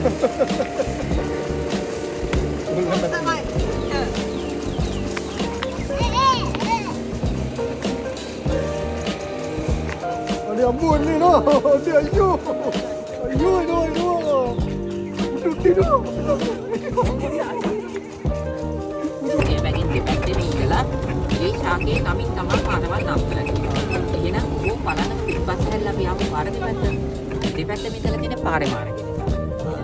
Ada ambon ni no. Ada ayo. Ayo no ayo. Udah tidur. ඒ බැගින් දෙපැත්තේ ඉඳලා ඒ ඡාගේ නමින් තමයි පාරවල් නම් කරලා තියෙන්නේ. එහෙනම් ඕක බලන්න පිටපස්ස හැල්ලා අපි ආපු පාර දෙපැත්ත. දෙපැත්තෙම ඉඳලා තියෙන පාරේ මාර්ගෙ.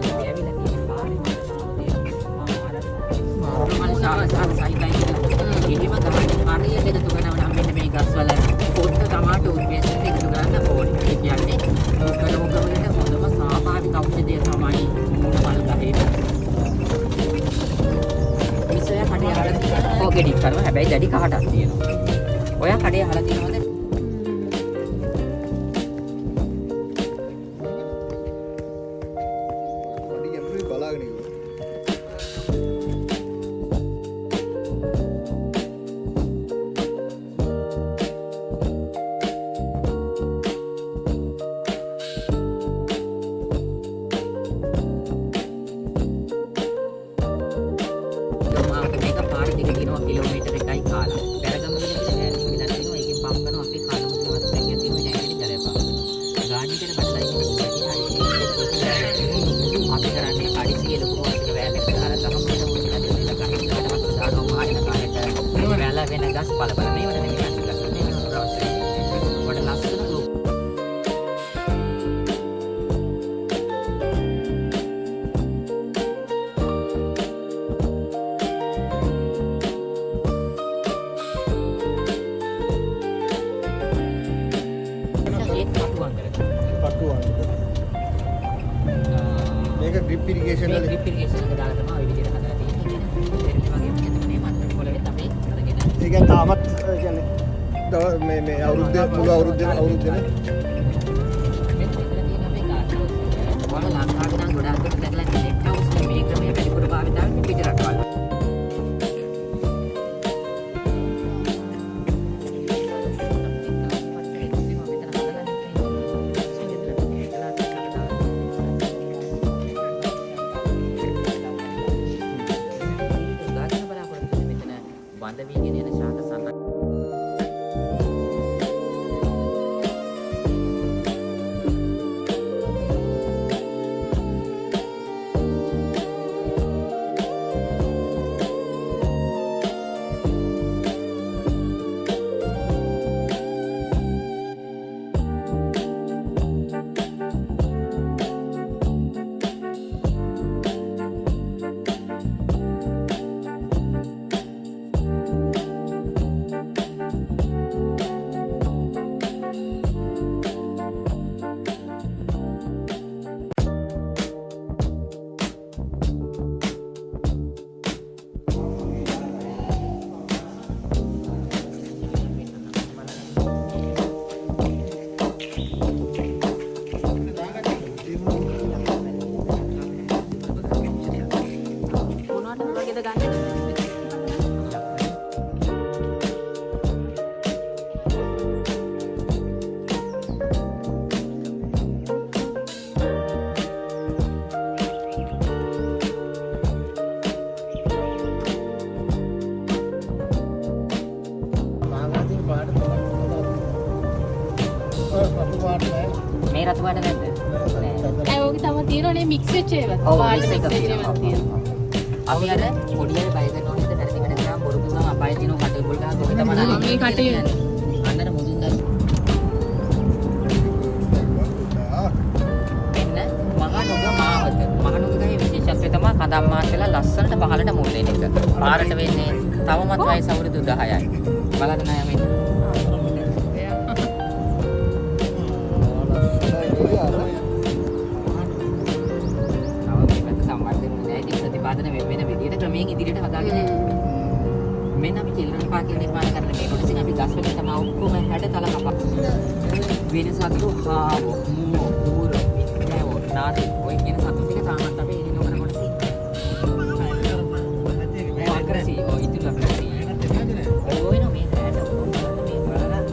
අපි ඇවිල්ලා තියෙන පාරේ මාර්ගෙ. මම සාහසයි කියලා. එහෙම ගමන් හරියට එකතු කරනවා නම් මෙන්න මේ ගස්වල පොත්ත තමයි උද්දේශයෙන් එකතු කරන්න ඕනේ. ඒ කියන්නේ රෝගවලට හොඳම ස්වාභාවික ඖෂධය තමයි මල් ගහේ. ඔය කඩේ අහලා තියෙනවා. ඔය ගෙඩි කරනවා. හැබැයි දැඩි කහටක් තියෙනවා. ඔය කඩේ අහලා තියෙනවද? Podi yang balagan ni. Drip irrigation එක දාලා තමයි ওই විදිහට හදලා තියෙන්නේ. ඒ වගේම මෙතන මේ මත්තර පොළවේ තමයි අරගෙන. ඒ කියන්නේ තාමත් කියන්නේ මේ අවුරුද්ද මුළු අවුරුද්දේ මෙතන තියෙන මේ කාර්යය. වල ලංකාවේ නම් ගොඩාක් දෙනෙක් දැකලා තියෙන නෙට් හවුස් මේ ක්‍රමයේ වැඩිපුර භාවිතාවෙන්නේ පිට රටවල්. වඳ වීගෙන යන ශාක සන්න මේ රතු පාට නැද්ද? ඒ ඔගේ තම තියෙනනේ මික්ස් වෙච්ච ඒවා. ඔව් පාට මික්ස් මික්ස් වෙච්ච එකක් ඒවා තියෙනවා. අපි අර පොඩියට බය කරන ඕනෙත් නැති වෙන ගාම බොරු පුසම අපාය දිනෝ කටේ පොල් ගහ කොහේ තමයි අනේ මේ කටේ අන්නර මුදුන් දස් එන්න මහනුග මාවත මහනුග ගහේ විශේෂත්වය තමයි කඳම් මාත්‍රලා ලස්සනට පහළට මුල් වෙන එක. පාරට වෙන්නේ තවමත් වයස අවුරුදු 10යි. බලන්න නෑ මෙන්න. ක්‍රමයෙන් ඉදිරියට හදාගෙන මෙන්න අපි චිල්ඩ්‍රන් පාර්ක් එක නිර්මාණය කරන මේ කොටසින් අපි ගස් වලින් තමයි ඔක්කොම 60 තල කපා වෙනසක් දුහාව මූ ඌර විද්‍යාව නාටි ඔය කියන සතු ටික තාමත් අපි ඉදිරිය කරන කොටසින් ආක්‍රසි ඔය ඉතින් අපලසි ඔය නෝ මේ හැට ඔක්කොම මේ බලලා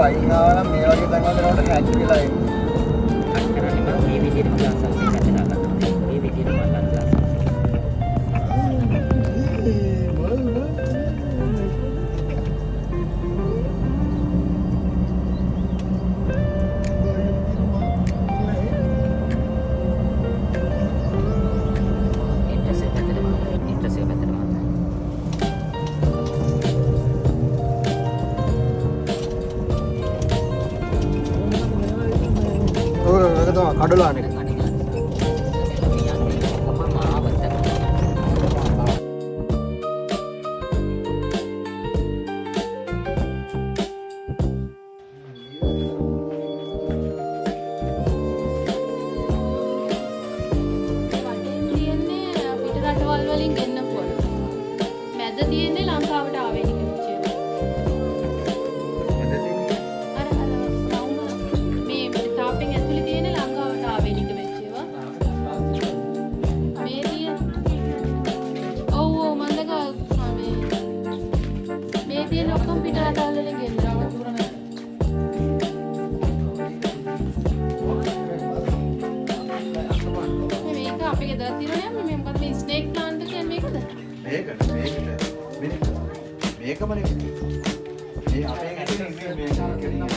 පයින් ආව නම් මේ වගේ තැන්වල යනකොට හැච් වෙලා එන්නේ. අත් කරන්නේ බං මේ විදිහටම ගාස් හවුස් එක ඇතුළට ගන්නවා. මේ විදිහටම ගන්න ගාස් හවුස්. ඉන්ට්‍රස් එක පැත්තට මාත්. ඉන්ට්‍රස් එක පැත්තට මාත්. ඔය ඒක තමයි කඩලානේ. වටේම තියෙන්නේ පිට රටවල් වලින් ගෙන්න පුළුවන්. මැද තියෙන්නේ ලංකාවට ආවේනික වෙච්ච ඒවා. අර මේ තාපෙන් ඇතුලේ තියෙන්නේ ලංකාවට ආවේනික වෙච්ච ඒවා. මේ තියෙන ඔව් ඔව් මන්දක මේ තියෙන ඔක්කොම පිට රටවල් වලින් ගෙන්නවා. මේක අපේ ගෙදර තියෙනවා මේ මොකද මේ ස්නේක් ප්ලාන්ට් එක කියන්නේ මේකද? මේකමනේ. මේ අපේ ඇතුලේ ඉන්නේ මේක කියන්නේ.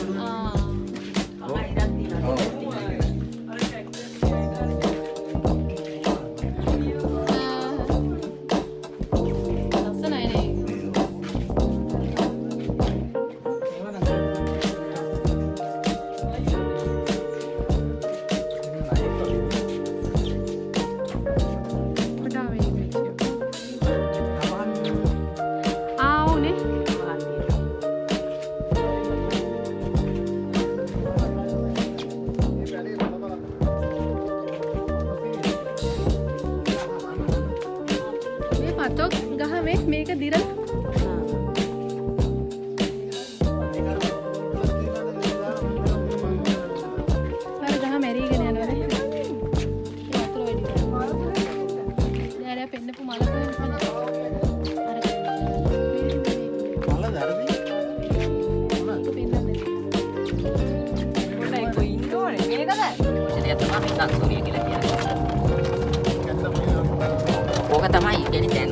ලස්සනයි නේ. කොට ආවේනික වෙච්ච ඒවා. උනේ. මේ පතොක් ගහ මේක දිරලා අර ගහ මැරීගෙන යනවා නේ. ඒ වතුර වැඩි කරනවා. දැන් පෙන්නපු මල කොහෙන්ද? අර මල දරදී. ඕක තමයි කියන්නේ දැන්